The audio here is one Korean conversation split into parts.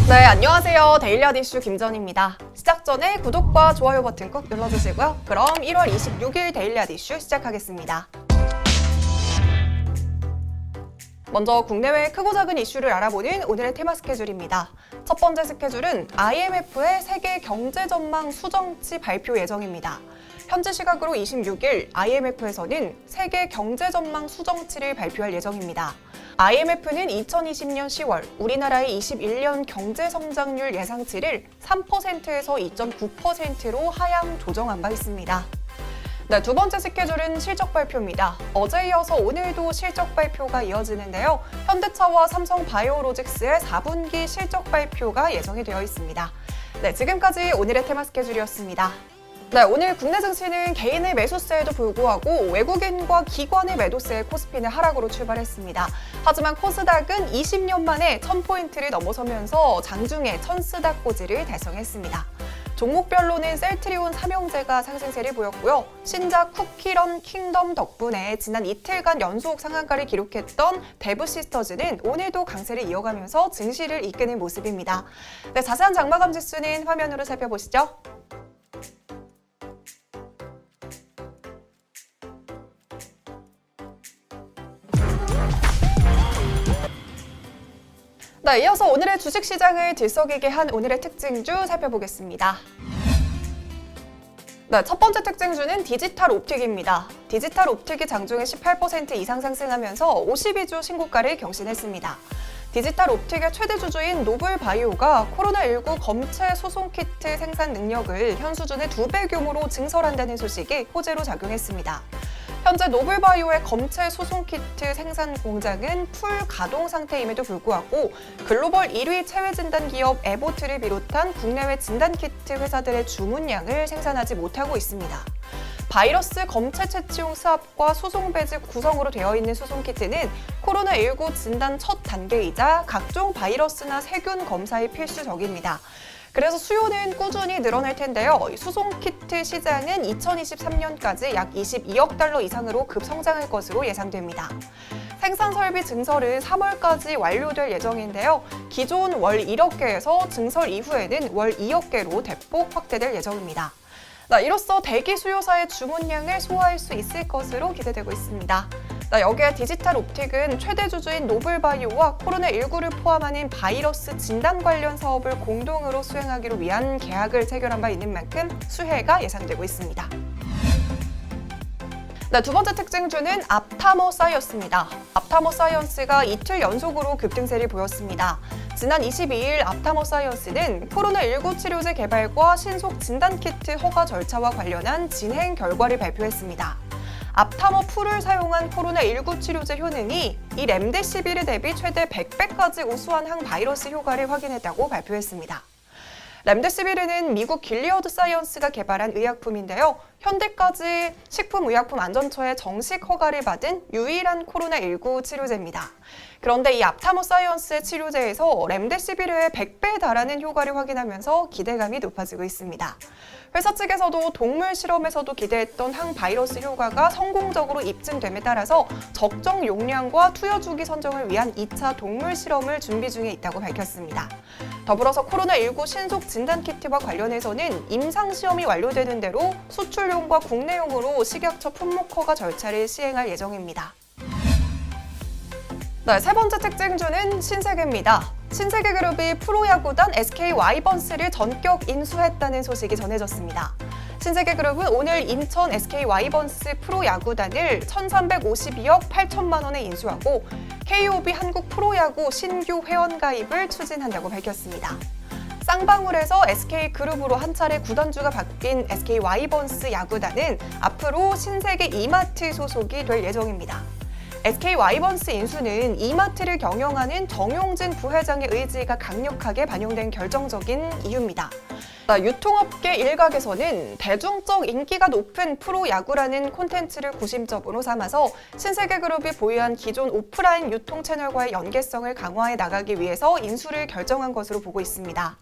네, 안녕하세요. 데일리하드 이슈 김전입니다. 시작 전에 구독과 좋아요 버튼 꼭 눌러주시고요. 그럼 1월 26일 데일리하드 이슈 시작하겠습니다. 먼저 국내외 크고 작은 이슈를 알아보는 오늘의 테마 스케줄입니다. 첫 번째 스케줄은 IMF의 세계 경제 전망 수정치 발표 예정입니다. 현지 시각으로 26일 IMF에서는 세계 경제 전망 수정치를 발표할 예정입니다. IMF는 2020년 10월 우리나라의 21년 경제 성장률 예상치를 3%에서 2.9%로 하향 조정한 바 있습니다. 네, 두 번째 스케줄은 실적 발표입니다. 어제 이어서 오늘도 실적 발표가 이어지는데요. 현대차와 삼성바이오로직스의 4분기 실적 발표가 예정이 되어 있습니다. 네, 지금까지 오늘의 테마 스케줄이었습니다. 네, 오늘 국내 증시는 개인의 매수세에도 불구하고 외국인과 기관의 매도세에 코스피는 하락으로 출발했습니다. 하지만 코스닥은 20년 만에 1000포인트를 넘어서면서 장중에 1000스닥 고지를 달성했습니다. 종목별로는 셀트리온 삼형제가 상승세를 보였고요. 신작 쿠키런 킹덤 덕분에 지난 이틀간 연속 상한가를 기록했던 데브시스터즈는 오늘도 강세를 이어가면서 증시를 이끄는 모습입니다. 네, 자세한 장마감 지수는 화면으로 살펴보시죠. 네, 이어서 오늘의 주식시장을 들썩이게 한 오늘의 특징주 살펴보겠습니다. 네, 첫 번째 특징주는 디지털 옵틱입니다. 디지털 옵틱이 장중에 18% 이상 상승하면서 52주 신고가를 경신했습니다. 디지털 옵틱의 최대 주주인 노블바이오가 코로나19 검체 소송 키트 생산 능력을 현 수준의 2배 규모로 증설한다는 소식이 호재로 작용했습니다. 현재 노블바이오의 검체 소송 키트 생산 공장은 풀 가동 상태임에도 불구하고 글로벌 1위 체외 진단 기업 에보트를 비롯한 국내외 진단 키트 회사들의 주문량을 생산하지 못하고 있습니다. 바이러스 검체 채취용 스압과 소송 배지 구성으로 되어 있는 소송 키트는 코로나19 진단 첫 단계이자 각종 바이러스나 세균 검사에 필수적입니다. 그래서 수요는 꾸준히 늘어날 텐데요. 수송 키트 시장은 2023년까지 약 22억 달러 이상으로 급성장할 것으로 예상됩니다. 생산 설비 증설은 3월까지 완료될 예정인데요. 기존 월 1억 개에서 증설 이후에는 월 2억 개로 대폭 확대될 예정입니다. 이로써 대기 수요사의 주문량을 소화할 수 있을 것으로 기대되고 있습니다. 여기에 디지털 옵틱은 최대 주주인 노블바이오와 코로나19를 포함하는 바이러스 진단 관련 사업을 공동으로 수행하기로 위한 계약을 체결한 바 있는 만큼 수혜가 예상되고 있습니다. 두 번째 특징주는 앞타머사이언스입니다. 앞타머사이언스가 이틀 연속으로 급등세를 보였습니다. 지난 22일 앞타머사이언스는 코로나19 치료제 개발과 신속 진단키트 허가 절차와 관련한 진행 결과를 발표했습니다. 앞타머 풀을 사용한 코로나19 치료제 효능이 이 렘데시비르 대비 최대 100배까지 우수한 항바이러스 효과를 확인했다고 발표했습니다. 렘데시비르는 미국 길리어드 사이언스가 개발한 의약품인데요. 현대까지 식품의약품안전처의 정식 허가를 받은 유일한 코로나19 치료제입니다. 그런데 이 앞타머 사이언스의 치료제에서 렘데시비르의 100배에 달하는 효과를 확인하면서 기대감이 높아지고 있습니다. 회사 측에서도 동물 실험에서도 기대했던 항바이러스 효과가 성공적으로 입증됨에 따라서 적정 용량과 투여 주기 선정을 위한 2차 동물 실험을 준비 중에 있다고 밝혔습니다. 더불어서 코로나19 신속 진단키트와 관련해서는 임상시험이 완료되는 대로 수출용과 국내용으로 식약처 품목 허가 절차를 시행할 예정입니다. 세 번째 특징주는 신세계입니다. 신세계그룹이 프로야구단 SK 와이번스를 전격 인수했다는 소식이 전해졌습니다. 신세계그룹은 오늘 인천 SK 와이번스 프로야구단을 1,352억 8천만 원에 인수하고 KOB 한국 프로야구 신규 회원 가입을 추진한다고 밝혔습니다. 쌍방울에서 SK그룹으로 한 차례 구단주가 바뀐 SK 와이번스 야구단은 앞으로 신세계 이마트 소속이 될 예정입니다. SK 와이번스 인수는 이마트를 경영하는 정용진 부회장의 의지가 강력하게 반영된 결정적인 이유입니다. 유통업계 일각에서는 대중적 인기가 높은 프로야구라는 콘텐츠를 구심점으로 삼아서 신세계그룹이 보유한 기존 오프라인 유통 채널과의 연계성을 강화해 나가기 위해서 인수를 결정한 것으로 보고 있습니다.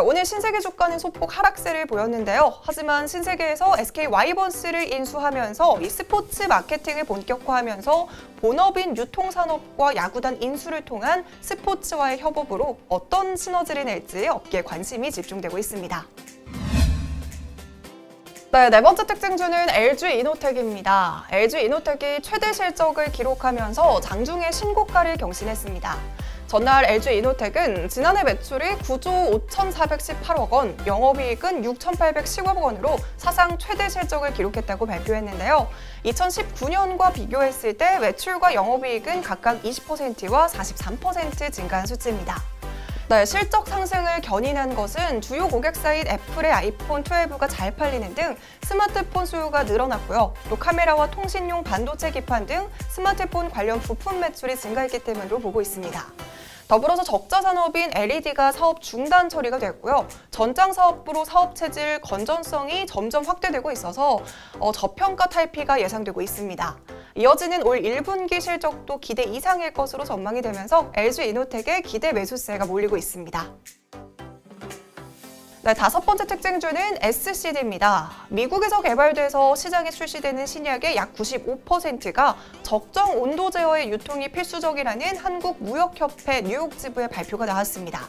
오늘 신세계 주가는 소폭 하락세를 보였는데요. 하지만 신세계에서 SK 와이번스를 인수하면서 이 스포츠 마케팅을 본격화하면서 본업인 유통산업과 야구단 인수를 통한 스포츠와의 협업으로 어떤 시너지를 낼지 업계에 관심이 집중되고 있습니다. 네 번째 특징주는 LG이노텍입니다. LG이노텍이 최대 실적을 기록하면서 장중에 신고가를 경신했습니다. 전날 LG이노텍은 지난해 매출이 9조 5,418억 원, 영업이익은 6,810억 원으로 사상 최대 실적을 기록했다고 발표했는데요. 2019년과 비교했을 때 매출과 영업이익은 각각 20%와 43% 증가한 수치입니다. 실적 상승을 견인한 것은 주요 고객사인 애플의 아이폰 12가 잘 팔리는 등 스마트폰 수요가 늘어났고요. 또 카메라와 통신용 반도체 기판 등 스마트폰 관련 부품 매출이 증가했기 때문으로 보고 있습니다. 더불어서 적자 산업인 LED가 사업 중단 처리가 됐고요. 전장 사업부로 사업 체질 건전성이 점점 확대되고 있어서 저평가 탈피가 예상되고 있습니다. 이어지는 올 1분기 실적도 기대 이상일 것으로 전망이 되면서 LG이노텍의 기대 매수세가 몰리고 있습니다. 다섯 번째 특징주는 SCD입니다. 미국에서 개발돼서 시장에 출시되는 신약의 약 95%가 적정 온도 제어의 유통이 필수적이라는 한국무역협회 뉴욕 지부의 발표가 나왔습니다.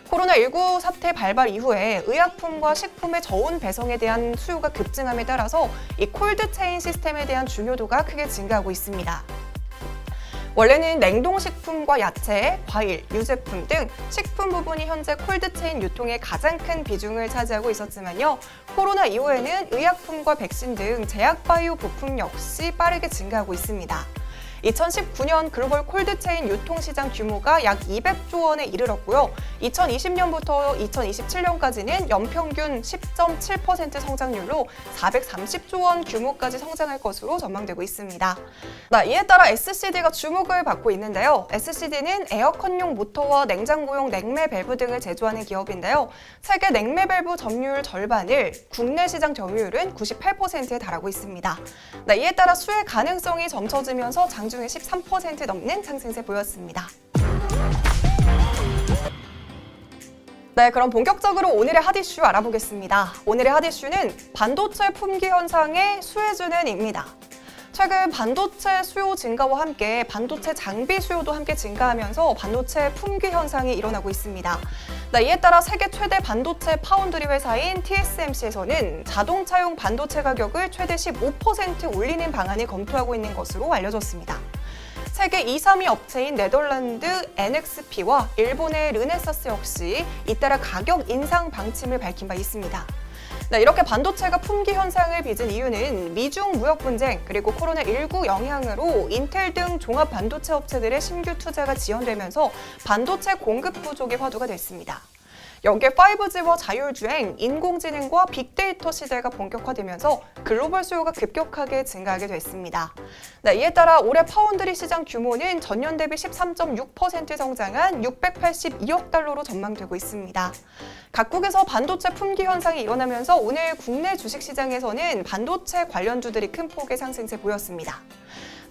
코로나19 사태 발발 이후에 의약품과 식품의 저온 배송에 대한 수요가 급증함에 따라서 이 콜드체인 시스템에 대한 중요도가 크게 증가하고 있습니다. 원래는 냉동식품과 야채, 과일, 유제품 등 식품 부분이 현재 콜드체인 유통의 가장 큰 비중을 차지하고 있었지만요. 코로나 이후에는 의약품과 백신 등 제약바이오 부품 역시 빠르게 증가하고 있습니다. 2019년 글로벌 콜드체인 유통시장 규모가 약 200조 원에 이르렀고요. 2020년부터 2027년까지는 연평균 10.7% 성장률로 430조 원 규모까지 성장할 것으로 전망되고 있습니다. 이에 따라 SCD가 주목을 받고 있는데요. SCD는 에어컨용 모터와 냉장고용 냉매 밸브 등을 제조하는 기업인데요. 세계 냉매 밸브 점유율 절반을, 국내 시장 점유율은 98%에 달하고 있습니다. 이에 따라 수혜 가능성이 점쳐지면서 장중에 13% 넘는 상승세 보였습니다. 그럼 본격적으로 오늘의 핫이슈 알아보겠습니다. 오늘의 핫이슈는 반도체 품귀 현상의 수혜주는입니다. 최근 반도체 수요 증가와 함께 반도체 장비 수요도 함께 증가하면서 반도체 품귀 현상이 일어나고 있습니다. 이에 따라 세계 최대 반도체 파운드리 회사인 TSMC에서는 자동차용 반도체 가격을 최대 15% 올리는 방안을 검토하고 있는 것으로 알려졌습니다. 세계 2, 3위 업체인 네덜란드 NXP와 일본의 르네사스 역시 잇따라 가격 인상 방침을 밝힌 바 있습니다. 이렇게 반도체가 품귀 현상을 빚은 이유는 미중 무역 분쟁 그리고 코로나19 영향으로 인텔 등 종합 반도체 업체들의 신규 투자가 지연되면서 반도체 공급 부족이 화두가 됐습니다. 여기에 5G와 자율주행, 인공지능과 빅데이터 시대가 본격화되면서 글로벌 수요가 급격하게 증가하게 됐습니다. 이에 따라 올해 파운드리 시장 규모는 전년 대비 13.6% 성장한 682억 달러로 전망되고 있습니다. 각국에서 반도체 품귀 현상이 일어나면서 오늘 국내 주식시장에서는 반도체 관련주들이 큰 폭의 상승세 보였습니다.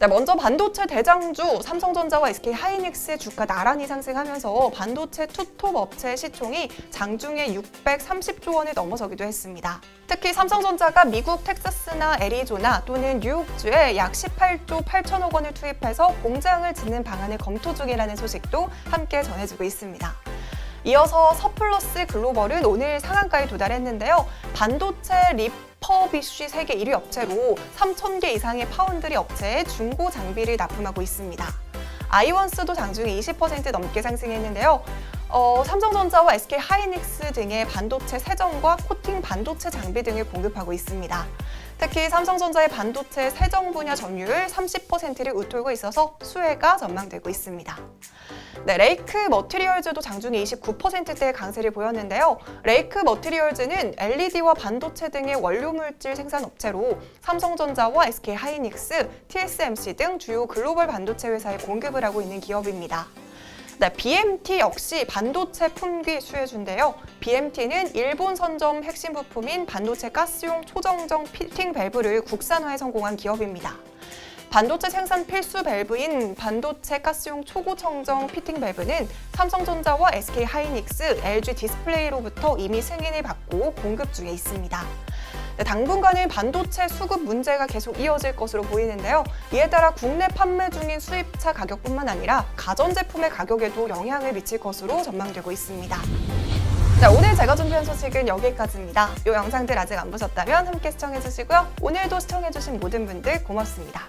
먼저 반도체 대장주 삼성전자와 SK하이닉스의 주가 나란히 상승하면서 반도체 투톱 업체의 시총이 장중에 630조 원을 넘어서기도 했습니다. 특히 삼성전자가 미국 텍사스나 애리조나 또는 뉴욕주에 약 18조 8천억 원을 투입해서 공장을 짓는 방안을 검토 중이라는 소식도 함께 전해지고 있습니다. 이어서 서플러스 글로벌은 오늘 상한가에 도달했는데요. 반도체 리퍼비쉬 세계 1위 업체로 3,000개 이상의 파운드리 업체에 중고 장비를 납품하고 있습니다. 아이원스도 장중에 20% 넘게 상승했는데요. 삼성전자와 SK하이닉스 등의 반도체 세정과 코팅 반도체 장비 등을 공급하고 있습니다. 특히 삼성전자의 반도체 세정 분야 점유율 30%를 웃돌고 있어서 수혜가 전망되고 있습니다. 레이크 머티리얼즈도 장중에 29%대의 강세를 보였는데요. 레이크 머티리얼즈는 LED와 반도체 등의 원료 물질 생산 업체로 삼성전자와 SK하이닉스, TSMC 등 주요 글로벌 반도체 회사에 공급을 하고 있는 기업입니다. 네, BMT 역시 반도체 품귀 수혜주인데요. BMT는 일본 선점 핵심 부품인 반도체 가스용 초정정 피팅 밸브를 국산화에 성공한 기업입니다. 반도체 생산 필수 밸브인 반도체 가스용 초고청정 피팅 밸브는 삼성전자와 SK하이닉스, LG 디스플레이로부터 이미 승인을 받고 공급 중에 있습니다. 네, 당분간은 반도체 수급 문제가 계속 이어질 것으로 보이는데요. 이에 따라 국내 판매 중인 수입차 가격뿐만 아니라 가전제품의 가격에도 영향을 미칠 것으로 전망되고 있습니다. 자, 오늘 제가 준비한 소식은 여기까지입니다. 이 영상들 아직 안 보셨다면 함께 시청해주시고요. 오늘도 시청해주신 모든 분들 고맙습니다.